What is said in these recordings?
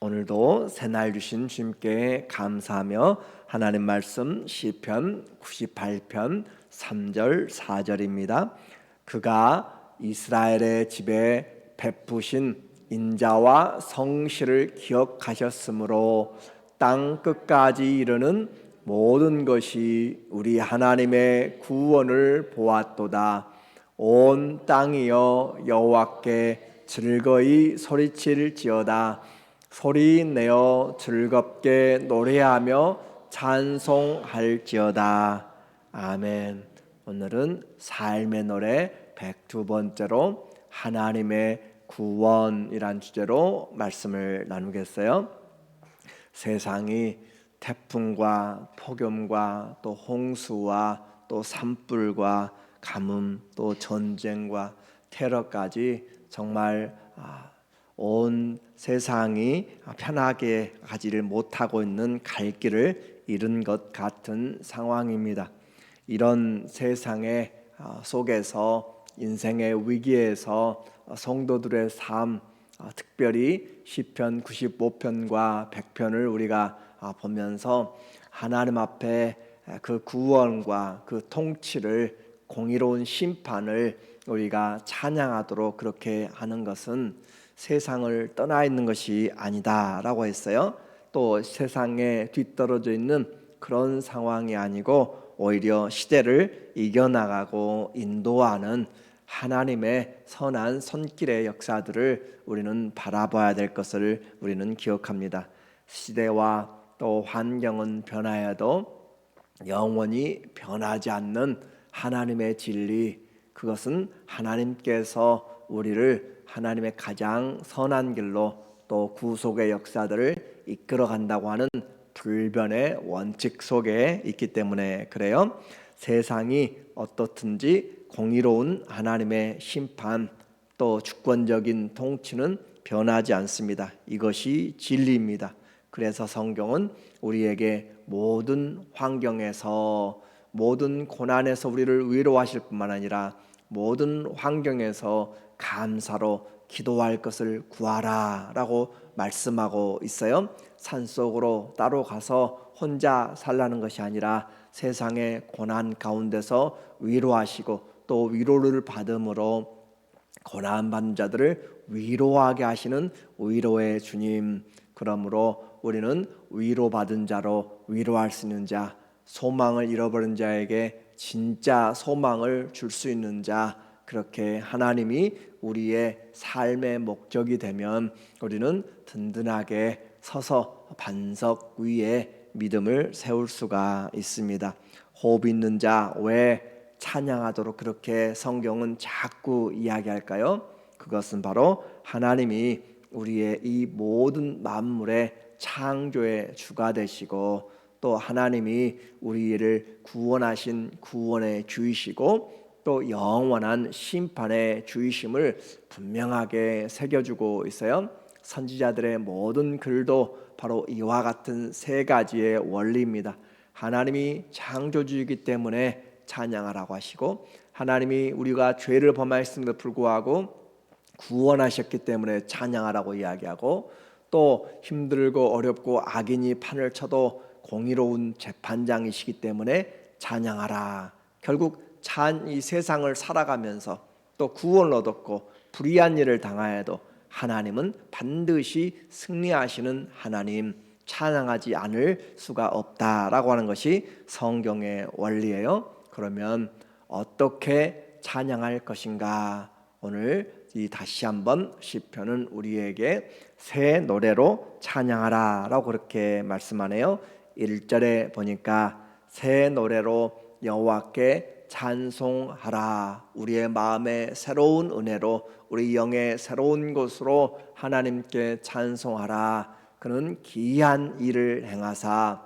오늘도 새날 주신 주님께 감사하며 하나님 말씀 시편 98편 3절 4절입니다. 그가 이스라엘의 집에 베푸신 인자와 성실을 기억하셨으므로 땅 끝까지 이르는 모든 것이 우리 하나님의 구원을 보았도다. 온 땅이여 여호와께 즐거이 소리칠지어다. 소리 내어 즐겁게 노래하며 찬송할지어다. 아멘. 오늘은 삶의 노래 102번째로 하나님의 구원이란 주제로 말씀을 나누겠어요. 세상이 태풍과 폭염과 또 홍수와 또 산불과 가뭄 또 전쟁과 테러까지 정말 온 세상이 편하게 가지를 못하고 있는 갈 길을 잃은 것 같은 상황입니다. 이런 세상의 속에서 인생의 위기에서 성도들의 삶, 특별히 시편 95편과 100편을 우리가 보면서 하나님 앞에 그 구원과 그 통치를, 공의로운 심판을 우리가 찬양하도록 그렇게 하는 것은 세상을 떠나 있는 것이 아니다라고 했어요. 또 세상에 뒤떨어져 있는 그런 상황이 아니고 오히려 시대를 이겨나가고 인도하는 하나님의 선한 손길의 역사들을 우리는 바라봐야 될 것을 우리는 기억합니다. 시대와 또 환경은 변하여도 영원히 변하지 않는 하나님의 진리, 그것은 하나님께서 우리를 하나님의 가장 선한 길로 또 구속의 역사들을 이끌어 간다고 하는 불변의 원칙 속에 있기 때문에 그래요. 세상이 어떻든지 공의로운 하나님의 심판 또 주권적인 통치는 변하지 않습니다. 이것이 진리입니다. 그래서 성경은 우리에게 모든 환경에서, 모든 고난에서 우리를 위로하실 뿐만 아니라 모든 환경에서 감사로 기도할 것을 구하라 라고 말씀하고 있어요. 산속으로 따로 가서 혼자 살라는 것이 아니라 세상의 고난 가운데서 위로하시고 또 위로를 받음으로 고난받는 자들을 위로하게 하시는 위로의 주님. 그러므로 우리는 위로받은 자로 위로할 수 있는 자, 소망을 잃어버린 자에게 진짜 소망을 줄 수 있는 자, 그렇게 하나님이 우리의 삶의 목적이 되면 우리는 든든하게 서서 반석 위에 믿음을 세울 수가 있습니다. 호흡 있는 자, 왜 찬양하도록 그렇게 성경은 자꾸 이야기할까요? 그것은 바로 하나님이 우리의 이 모든 만물의 창조의 주가 되시고 또 하나님이 우리를 구원하신 구원의 주이시고 또 영원한 심판의 주이심을 분명하게 새겨주고 있어요. 선지자들의 모든 글도 바로 이와 같은 세 가지의 원리입니다. 하나님이 창조주이기 때문에 찬양하라고 하시고, 하나님이 우리가 죄를 범하였음에도 불구하고 구원하셨기 때문에 찬양하라고 이야기하고, 또 힘들고 어렵고 악인이 판을 쳐도 공의로운 재판장이시기 때문에 찬양하라. 결국 이 세상을 살아가면서 또 구원을 얻었고 불의한 일을 당하여도 하나님은 반드시 승리하시는 하나님, 찬양하지 않을 수가 없다라고 하는 것이 성경의 원리예요. 그러면 어떻게 찬양할 것인가? 오늘 다시 한번 시편은 우리에게 새 노래로 찬양하라 라고 그렇게 말씀하네요. 1절에 보니까 새 노래로 여호와께 찬송하라. 우리의 마음의 새로운 은혜로, 우리 영의 새로운 곳으로 하나님께 찬송하라. 그는 기이한 일을 행하사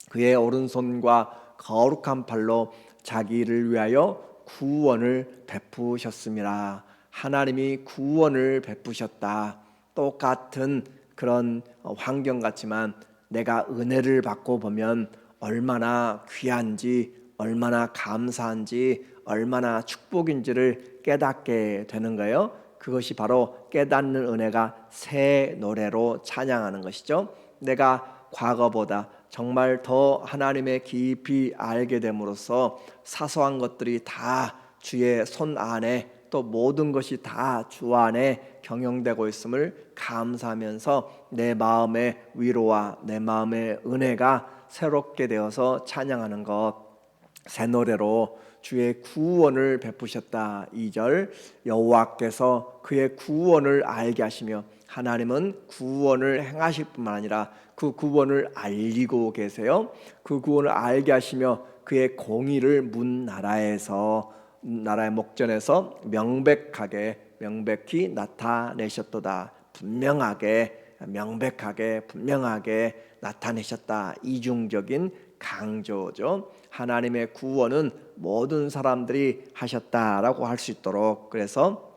그의 오른손과 거룩한 팔로 자기를 위하여 구원을 베푸셨음이라. 하나님이 구원을 베푸셨다. 똑같은 그런 환경 같지만 내가 은혜를 받고 보면 얼마나 귀한지, 얼마나 감사한지, 얼마나 축복인지를 깨닫게 되는 거예요. 그것이 바로 깨닫는 은혜가 새 노래로 찬양하는 것이죠. 내가 과거보다 정말 더 하나님의 깊이 알게 됨으로써 사소한 것들이 다 주의 손 안에, 또 모든 것이 다 주 안에 경영되고 있음을 감사하면서 내 마음의 위로와 내 마음의 은혜가 새롭게 되어서 찬양하는 것, 새 노래로 주의 구원을 베푸셨다. 2절, 여호와께서 그의 구원을 알게 하시며, 하나님은 구원을 행하실 뿐만 아니라 그 구원을 알리고 계세요. 그 구원을 알게 하시며 그의 공의를 문 나라에서, 나라의 목전에서 명백히 나타내셨도다. 분명하게 나타내셨다. 이중적인 강조죠. 하나님의 구원은 모든 사람들이 하셨다라고 할 수 있도록, 그래서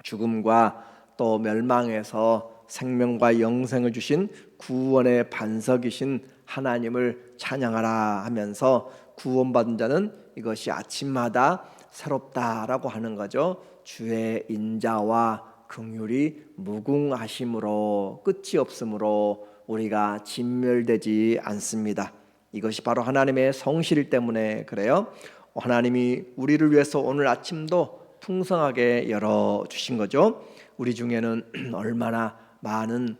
죽음과 또 멸망에서 생명과 영생을 주신 구원의 반석이신 하나님을 찬양하라 하면서, 구원받은 자는 이것이 아침마다 새롭다라고 하는 거죠. 주의 인자와 긍휼이 무궁하심으로, 끝이 없으므로 우리가 진멸되지 않습니다. 이것이 바로 하나님의 성실 때문에 그래요. 하나님이 우리를 위해서 오늘 아침도 풍성하게 열어주신 거죠. 우리 중에는 얼마나 많은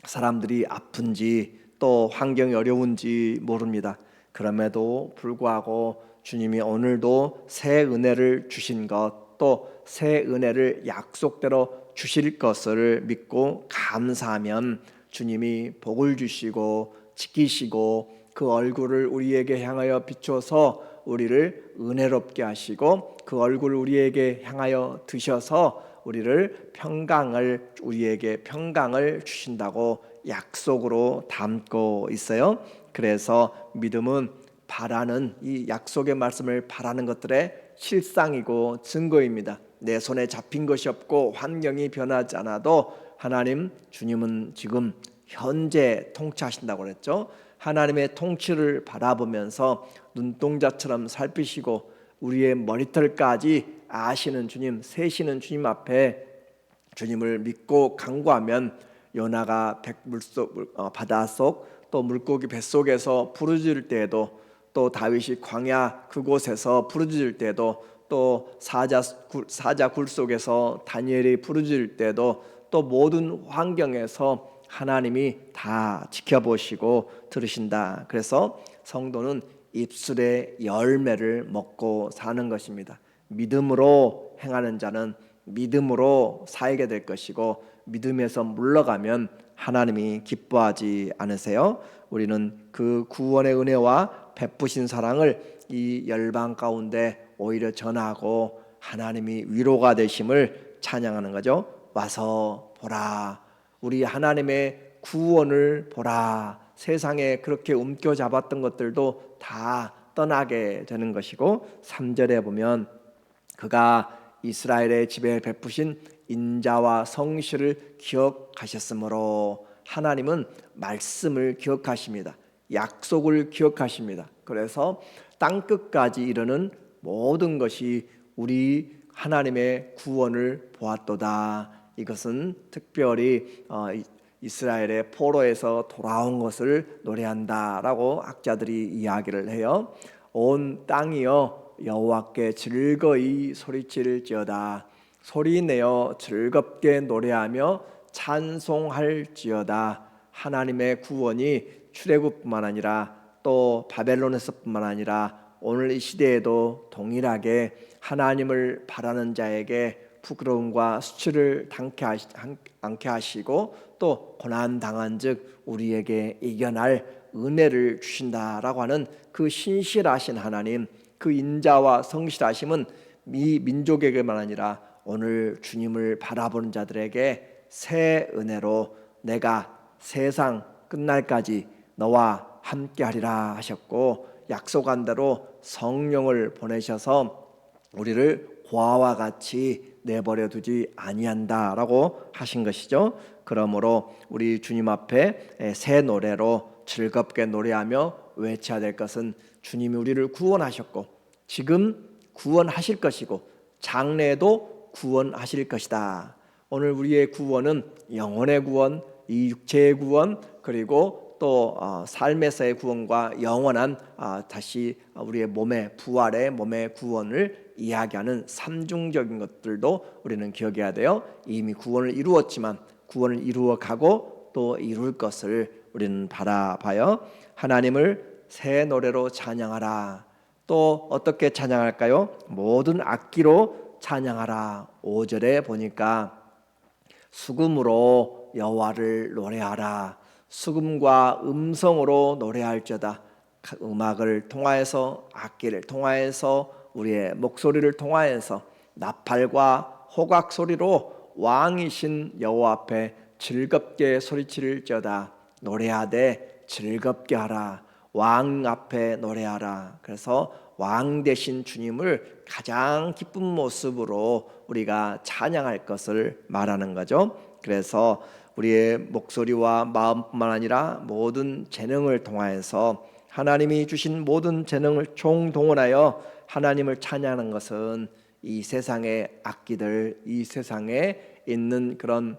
사람들이 아픈지, 또 환경이 어려운지 모릅니다. 그럼에도 불구하고 주님이 오늘도 새 은혜를 주신 것, 또 새 은혜를 약속대로 주실 것을 믿고 감사하면 주님이 복을 주시고 지키시고 그 얼굴을 우리에게 향하여 비춰서 우리를 은혜롭게 하시고, 그 얼굴을 우리에게 향하여 드셔서 우리에게 평강을 주신다고 약속으로 담고 있어요. 그래서 믿음은 바라는, 이 약속의 말씀을 바라는 것들의 실상이고 증거입니다. 내 손에 잡힌 것이 없고 환경이 변하지 않아도 주님은 지금 현재 통치하신다고 그랬죠. 하나님의 통치를 바라보면서 눈동자처럼 살피시고 우리의 머리털까지 아시는 주님, 세시는 주님 앞에 주님을 믿고 간구하면, 요나가 바닷속, 또 물고기 뱃속에서 부르짖을 때에도, 또 다윗이 광야 그곳에서 부르짖을 때도, 또 사자 굴 속에서 다니엘이 부르짖을 때도, 또 모든 환경에서 하나님이 다 지켜보시고 들으신다. 그래서 성도는 입술의 열매를 먹고 사는 것입니다. 믿음으로 행하는 자는 믿음으로 살게 될 것이고, 믿음에서 물러가면 하나님이 기뻐하지 않으세요. 우리는 그 구원의 은혜와 베푸신 사랑을 이 열방 가운데 오히려 전하고 하나님이 위로가 되심을 찬양하는 거죠. 와서 보라, 우리 하나님의 구원을 보라. 세상에 그렇게 움켜잡았던 것들도 다 떠나게 되는 것이고, 3절에 보면 그가 이스라엘의 집에 베푸신 인자와 성실을 기억하셨으므로, 하나님은 말씀을 기억하십니다. 약속을 기억하십니다. 그래서 땅끝까지 이르는 모든 것이 우리 하나님의 구원을 보았도다. 이것은 특별히 이스라엘의 포로에서 돌아온 것을 노래한다라고 학자들이 이야기를 해요. 온 땅이여 여호와께 즐거이 소리칠지어다. 소리내어 즐겁게 노래하며 찬송할지어다. 하나님의 구원이 출애굽뿐만 아니라 또 바벨론에서뿐만 아니라 오늘 이 시대에도 동일하게 하나님을 바라는 자에게 부끄러움과 수치를 당케 하시고, 또 고난 당한 즉 우리에게 이겨날 은혜를 주신다라고 하는 그 신실하신 하나님, 그 인자와 성실하심은 이 민족에게만 아니라 오늘 주님을 바라보는 자들에게 새 은혜로, 내가 세상 끝날까지 너와 함께하리라 하셨고, 약속한 대로 성령을 보내셔서 우리를 고아와 같이 내버려 두지 아니한다라고 하신 것이죠. 그러므로 우리 주님 앞에 새 노래로 즐겁게 노래하며 외쳐야 될 것은, 주님이 우리를 구원하셨고 지금 구원하실 것이고 장래에도 구원하실 것이다. 오늘 우리의 구원은 영혼의 구원, 이 육체의 구원, 그리고 또 삶에서의 구원과 영원한 다시 우리의 몸의 부활의 몸의 구원을 이야기하는 삼중적인 것들도 우리는 기억해야 돼요. 이미 구원을 이루었지만 구원을 이루어가고 또 이룰 것을 우리는 바라봐요. 하나님을 새 노래로 찬양하라. 또 어떻게 찬양할까요? 모든 악기로 찬양하라. 5절에 보니까 수금으로 여호와를 노래하라. 수금과 음성으로 노래할지어다. 음악을 통하여서, 악기를 통하여서, 우리의 목소리를 통하여서 나팔과 호각 소리로 왕이신 여호와 앞에 즐겁게 소리칠지어다. 노래하되 즐겁게 하라. 왕 앞에 노래하라. 그래서 왕 되신 주님을 가장 기쁜 모습으로 우리가 찬양할 것을 말하는 거죠. 그래서 우리의 목소리와 마음뿐만 아니라 모든 재능을 통하여서 하나님이 주신 모든 재능을 총동원하여 하나님을 찬양하는 것은 이 세상의 악기들, 이 세상에 있는 그런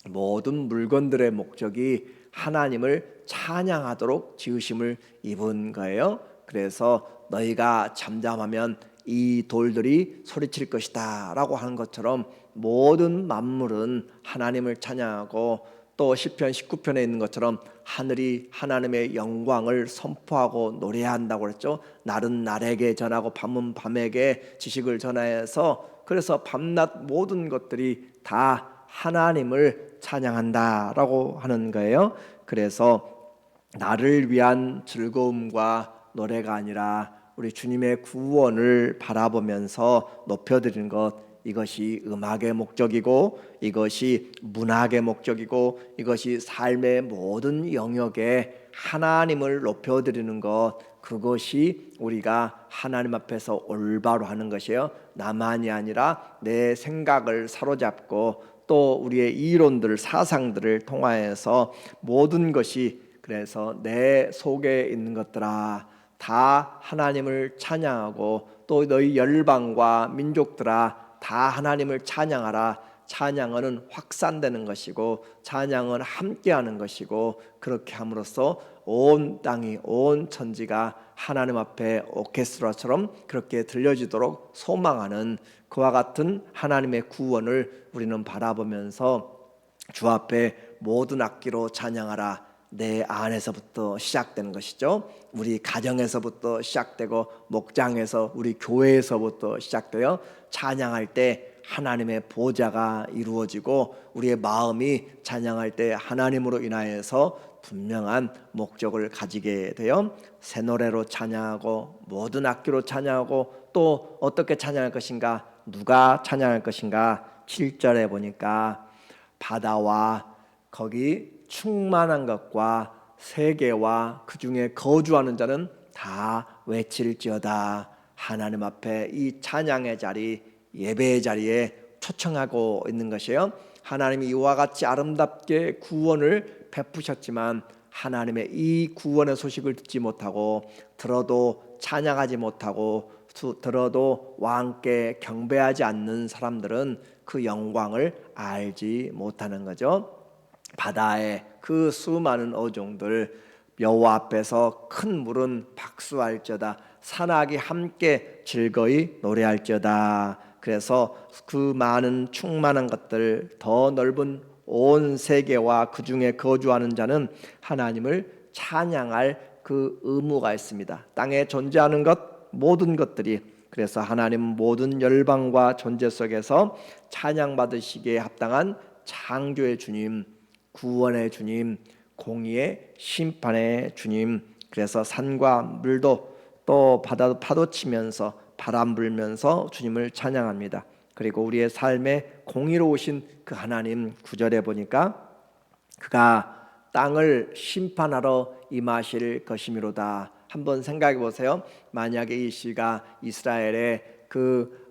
모든 물건들의 목적이 하나님을 찬양하도록 지으심을 입은 거예요. 그래서 너희가 잠잠하면 이 돌들이 소리칠 것이다 라고 하는 것처럼 모든 만물은 하나님을 찬양하고, 또 시편 19편에 있는 것처럼 하늘이 하나님의 영광을 선포하고 노래한다고 그랬죠. 날은 날에게 전하고 밤은 밤에게 지식을 전하여서, 그래서 밤낮 모든 것들이 다 하나님을 찬양한다라고 하는 거예요. 그래서 나를 위한 즐거움과 노래가 아니라 우리 주님의 구원을 바라보면서 높여드리는 것, 이것이 음악의 목적이고, 이것이 문학의 목적이고, 이것이 삶의 모든 영역에 하나님을 높여드리는 것, 그것이 우리가 하나님 앞에서 올바로 하는 것이에요. 나만이 아니라 내 생각을 사로잡고 또 우리의 이론들, 사상들을 통하여서 모든 것이, 그래서 내 속에 있는 것들아 다 하나님을 찬양하고, 또 너희 열방과 민족들아 다 하나님을 찬양하라. 찬양은 확산되는 것이고 찬양은 함께하는 것이고, 그렇게 함으로써 온 땅이, 온 천지가 하나님 앞에 오케스트라처럼 그렇게 들려지도록 소망하는 그와 같은 하나님의 구원을 우리는 바라보면서 주 앞에 모든 악기로 찬양하라. 내 안에서부터 시작되는 것이죠. 우리 가정에서부터 시작되고 목장에서, 우리 교회에서부터 시작되어 찬양할 때 하나님의 보좌가 이루어지고, 우리의 마음이 찬양할 때 하나님으로 인하여서 분명한 목적을 가지게 되어 새 노래로 찬양하고 모든 악기로 찬양하고, 또 어떻게 찬양할 것인가, 누가 찬양할 것인가. 7절에 보니까 바다와 거기 충만한 것과 세계와 그 중에 거주하는 자는 다 외칠지어다. 하나님 앞에 이 찬양의 자리, 예배의 자리에 초청하고 있는 것이에요. 하나님이 이와 같이 아름답게 구원을 베푸셨지만 하나님의 이 구원의 소식을 듣지 못하고, 들어도 찬양하지 못하고, 들어도 왕께 경배하지 않는 사람들은 그 영광을 알지 못하는 거죠. 바다의 그 수많은 어종들, 여호와 앞에서 큰 물은 박수할지어다. 산악이 함께 즐거이 노래할지어다. 그래서 그 많은 충만한 것들, 더 넓은 온 세계와 그 중에 거주하는 자는 하나님을 찬양할 그 의무가 있습니다. 땅에 존재하는 것, 모든 것들이. 그래서 하나님 모든 열방과 존재 속에서 찬양받으시기에 합당한 창조의 주님, 구원의 주님, 공의의 심판의 주님. 그래서 산과 물도 또 바다도 파도치면서 바람 불면서 주님을 찬양합니다. 그리고 우리의 삶에 공의로우신 그 하나님, 9절에 보니까 그가 땅을 심판하러 임하실 것이미로다. 한번 생각해 보세요. 만약에 이 시가 이스라엘의 그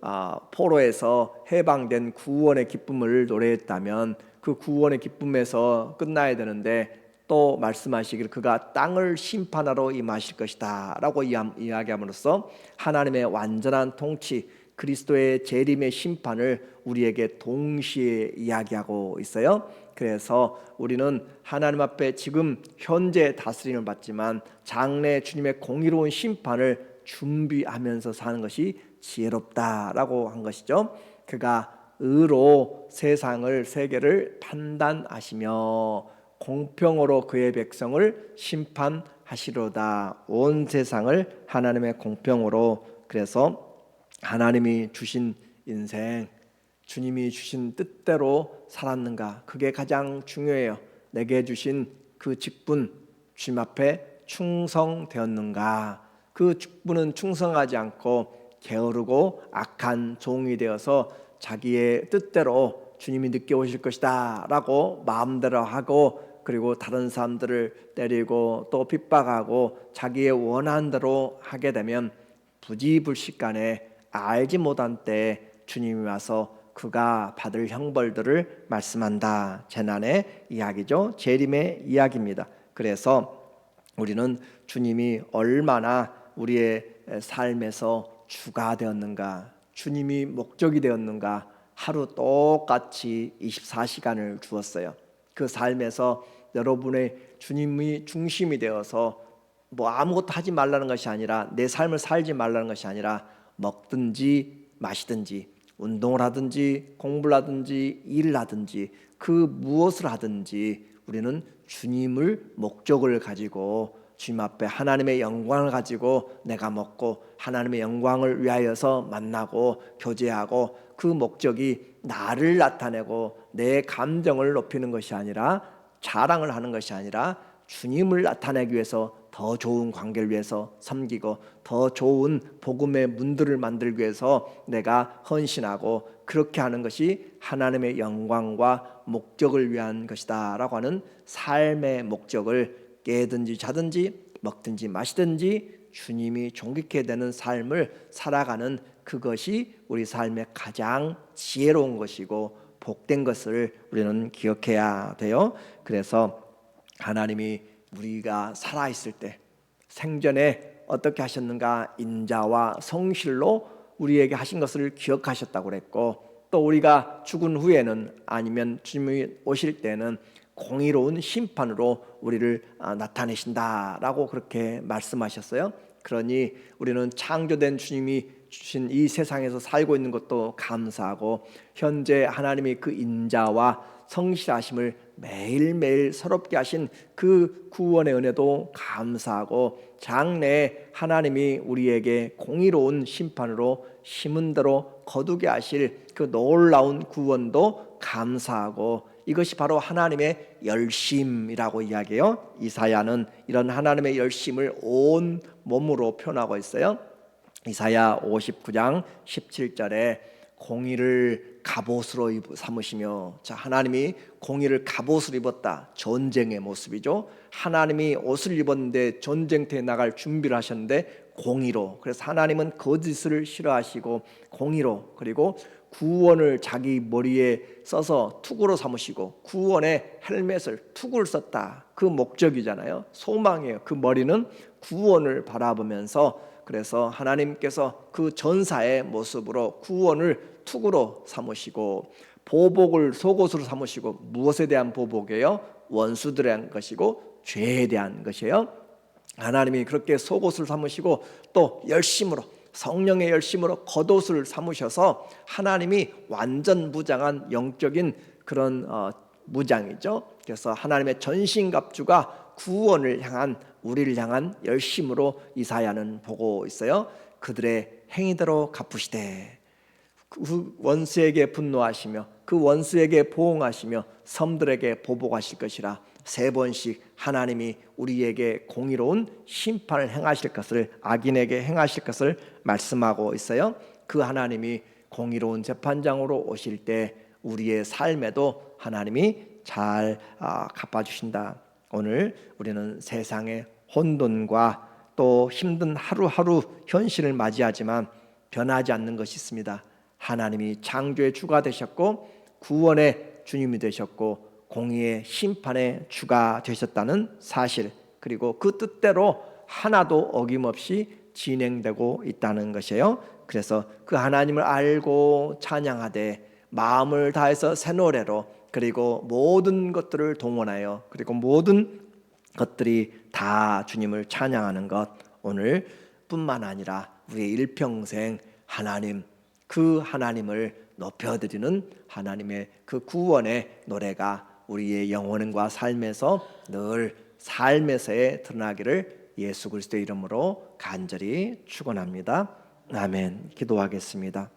포로에서 해방된 구원의 기쁨을 노래했다면 그 구원의 기쁨에서 끝나야 되는데, 또 말씀하시기를 그가 땅을 심판하러 임하실 것이다 라고 이야기함으로써 하나님의 완전한 통치, 그리스도의 재림의 심판을 우리에게 동시에 이야기하고 있어요. 그래서 우리는 하나님 앞에 지금 현재 다스림을 받지만 장래 주님의 공의로운 심판을 준비하면서 사는 것이 지혜롭다라고 한 것이죠. 그가 의로 세상을 세계를 판단하시며 공평으로 그의 백성을 심판하시로다. 온 세상을 하나님의 공평으로. 그래서 하나님이 주신 인생, 주님이 주신 뜻대로 살았는가, 그게 가장 중요해요. 내게 주신 그 직분, 주님 앞에 충성되었는가. 그 직분은 충성하지 않고 게으르고 악한 종이 되어서 자기의 뜻대로 주님이 늦게 오실 것이다 라고 마음대로 하고, 그리고 다른 사람들을 때리고 또 핍박하고 자기의 원하는 대로 하게 되면 부지불식간에 알지 못한 때에 주님이 와서 그가 받을 형벌들을 말씀한다. 재난의 이야기죠. 재림의 이야기입니다. 그래서 우리는 주님이 얼마나 우리의 삶에서 주가 되었는가, 주님이 목적이 되었는가, 하루 똑같이 24시간을 주었어요. 그 삶에서 여러분의 주님이 중심이 되어서 뭐 아무것도 하지 말라는 것이 아니라, 내 삶을 살지 말라는 것이 아니라, 먹든지 마시든지 운동을 하든지 공부를 하든지 일을 하든지 그 무엇을 하든지 우리는 주님을 목적을 가지고 주님 앞에 하나님의 영광을 가지고 내가 먹고 하나님의 영광을 위하여서 만나고 교제하고, 그 목적이 나를 나타내고 내 감정을 높이는 것이 아니라, 자랑을 하는 것이 아니라 주님을 나타내기 위해서 더 좋은 관계를 위해서 섬기고 더 좋은 복음의 문들을 만들기 위해서 내가 헌신하고, 그렇게 하는 것이 하나님의 영광과 목적을 위한 것이다 라고 하는 삶의 목적을, 깨든지 자든지 먹든지 마시든지 주님이 존귀케 되는 삶을 살아가는, 그것이 우리 삶의 가장 지혜로운 것이고 복된 것을 우리는 기억해야 돼요. 그래서 하나님이 우리가 살아있을 때 생전에 어떻게 하셨는가, 인자와 성실로 우리에게 하신 것을 기억하셨다고 그랬고, 또 우리가 죽은 후에는, 아니면 주님이 오실 때는 공의로운 심판으로 우리를 나타내신다라고 그렇게 말씀하셨어요. 그러니 우리는 창조된 주님이 주신 이 세상에서 살고 있는 것도 감사하고, 현재 하나님이 그 인자와 성실하심을 매일매일 새롭게 하신 그 구원의 은혜도 감사하고, 장래에 하나님이 우리에게 공의로운 심판으로 심은 대로 거두게 하실 그 놀라운 구원도 감사하고, 이것이 바로 하나님의 열심이라고 이야기해요. 이사야는 이런 하나님의 열심을 온 몸으로 표현하고 있어요. 이사야 59장 17절에 공의를 갑옷으로 삼으시며, 자, 하나님이 공의를 갑옷으로 입었다. 전쟁의 모습이죠. 하나님이 옷을 입었는데 전쟁터에 나갈 준비를 하셨는데 공의로, 그래서 하나님은 거짓을 싫어하시고 공의로, 그리고 구원을 자기 머리에 써서 투구로 삼으시고 구원의 헬멧을 투구를 썼다. 그 목적이잖아요. 소망이에요. 그 머리는 구원을 바라보면서, 그래서 하나님께서 그 전사의 모습으로 구원을 투구로 삼으시고, 보복을 속옷으로 삼으시고, 무엇에 대한 보복이에요? 원수들에 대한 것이고 죄에 대한 것이에요. 하나님이 그렇게 속옷을 삼으시고 또 열심으로, 성령의 열심으로 겉옷을 삼으셔서 하나님이 완전 무장한 영적인 그런 무장이죠. 그래서 하나님의 전신갑주가 구원을 향한, 우리를 향한 열심으로 이사야는 보고 있어요. 그들의 행위대로 갚으시되 그 원수에게 분노하시며 그 원수에게 보응하시며 섬들에게 보복하실 것이라. 3번씩 하나님이 우리에게 공의로운 심판을 행하실 것을, 악인에게 행하실 것을 말씀하고 있어요. 그 하나님이 공의로운 재판장으로 오실 때 우리의 삶에도 하나님이 잘 갚아주신다. 오늘 우리는 세상의 혼돈과 또 힘든 하루하루 현실을 맞이하지만 변하지 않는 것이 있습니다. 하나님이 창조의 주가 되셨고 구원의 주님이 되셨고 공의의 심판의 주가 되셨다는 사실, 그리고 그 뜻대로 하나도 어김없이 진행되고 있다는 것이에요. 그래서 그 하나님을 알고 찬양하되 마음을 다해서 새 노래로, 그리고 모든 것들을 동원하여, 그리고 모든 것들이 다 주님을 찬양하는 것, 오늘 뿐만 아니라 우리의 일평생 하나님, 그 하나님을 높여드리는 하나님의 그 구원의 노래가 우리의 영혼과 삶에서 늘 삶에서의 드러나기를 예수 그리스도의 이름으로 간절히 축원합니다. 아멘. 기도하겠습니다.